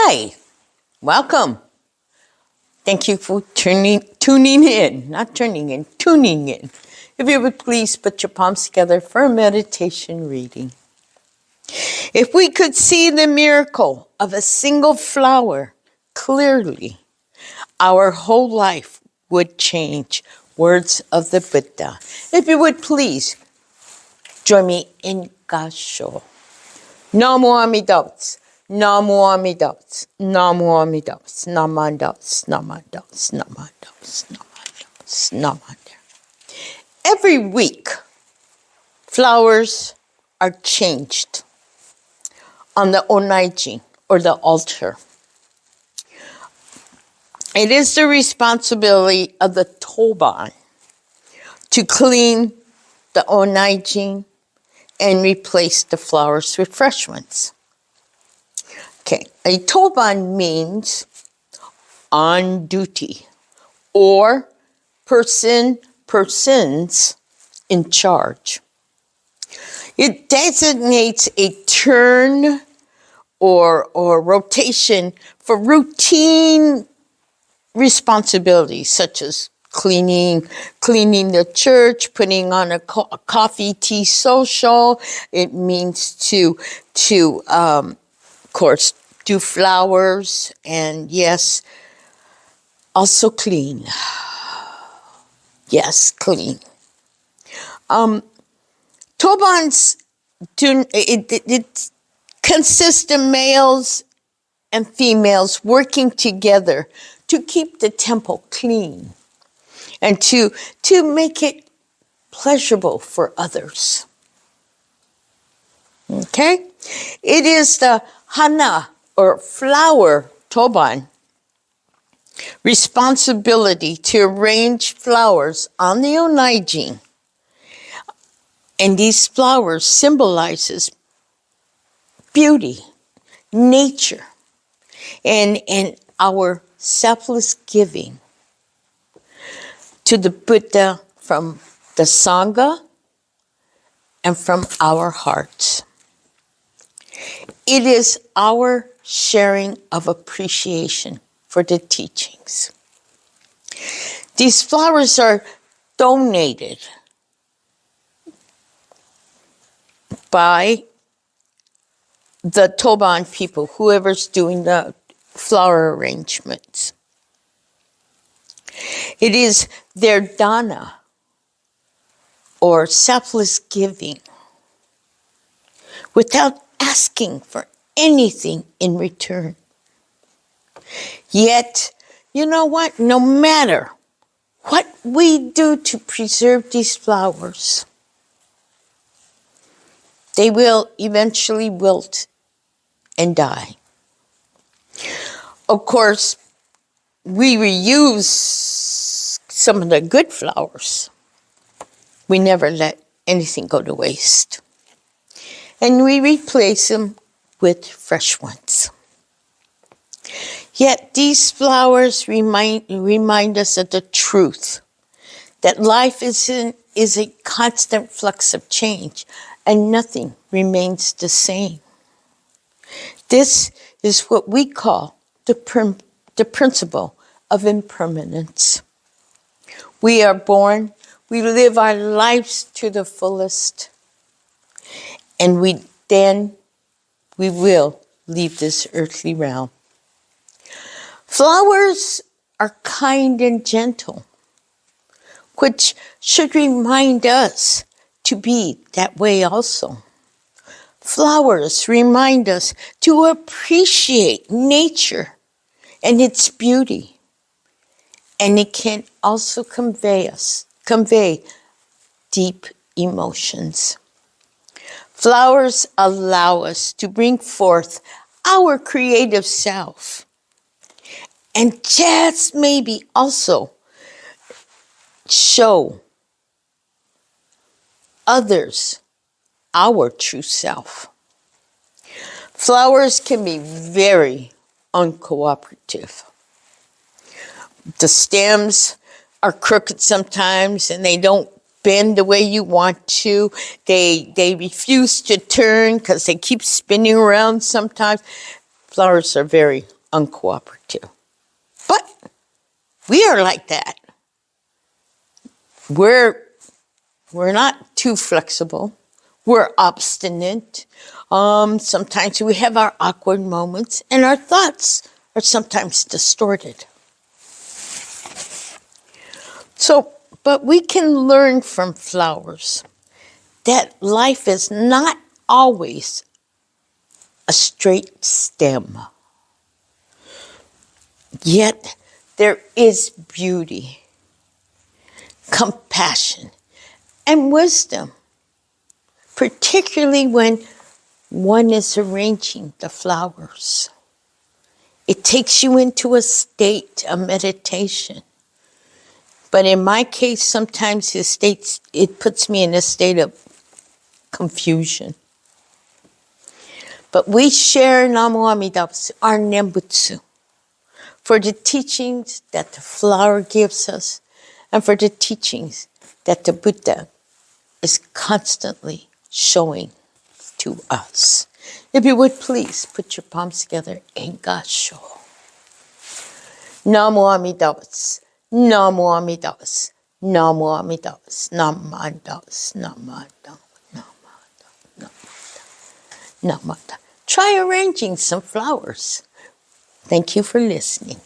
Hi, welcome. Thank you for tuning in. If you would please put your palms together for a meditation reading. If we could see the miracle of a single flower clearly, our whole life would change. Words of the Buddha. If you would please join me in Gasho. Namo Amida Butsu. Namo Amida Butsu. Namo Amida Butsu. Namanda Butsu. Namanda Butsu. Namanda Butsu. Namanda Butsu. Namanda. Every week, flowers are changed on the onaiji, or the altar. It is the responsibility of the toban to clean the onaiji and replace the flowers with fresh ones. Okay, a toban means on duty or persons in charge. It designates a turn or rotation for routine responsibilities such as cleaning the church, putting on a coffee tea social. It means to of course do flowers, and yes, also clean. Yes, clean. Tobans it consists of males and females working together to keep the temple clean and to make it pleasurable for others. Okay? It is the Hana, or flower toban, responsibility to arrange flowers on the onaiji. And these flowers symbolizes beauty, nature, and our selfless giving to the Buddha from the Sangha and from our hearts. It is our sharing of appreciation for the teachings. These flowers are donated by the toban people, whoever's doing the flower arrangements. It is their dana, or selfless giving, without asking for anything in return. Yet, you know what? No matter what we do to preserve these flowers, they will eventually wilt and die. Of course, we reuse some of the good flowers. We never let anything go to waste. And we replace them with fresh ones. Yet these flowers remind us of the truth that life is a constant flux of change and nothing remains the same. This is what we call the principle of impermanence. We are born, we live our lives to the fullest, and we will leave this earthly realm. Flowers are kind and gentle, which should remind us to be that way also. Flowers remind us to appreciate nature and its beauty. And it can also convey deep emotions. Flowers allow us to bring forth our creative self. And just maybe also show others our true self. Flowers can be very uncooperative. The stems are crooked sometimes and they don't bend the way you want to. They refuse to turn because they keep spinning around sometimes. Flowers are very uncooperative. But we are like that. We're not too flexible. We're obstinate. Sometimes we have our awkward moments, and our thoughts are sometimes distorted. So, but we can learn from flowers that life is not always a straight stem. Yet there is beauty, compassion, and wisdom, particularly when one is arranging the flowers. It takes you into a state of meditation. But in my case, sometimes it puts me in a state of confusion. But we share Namu Amida Butsu, our Nembutsu, for the teachings that the flower gives us and for the teachings that the Buddha is constantly showing to us. If you would please put your palms together in Gasho. Namu Amida Butsu, Namu Amida Butsu, Namu Amida Butsu, Namu Amida Butsu, Namu Amida Butsu, Namu Amida Butsu. Try arranging some flowers. Thank you for listening.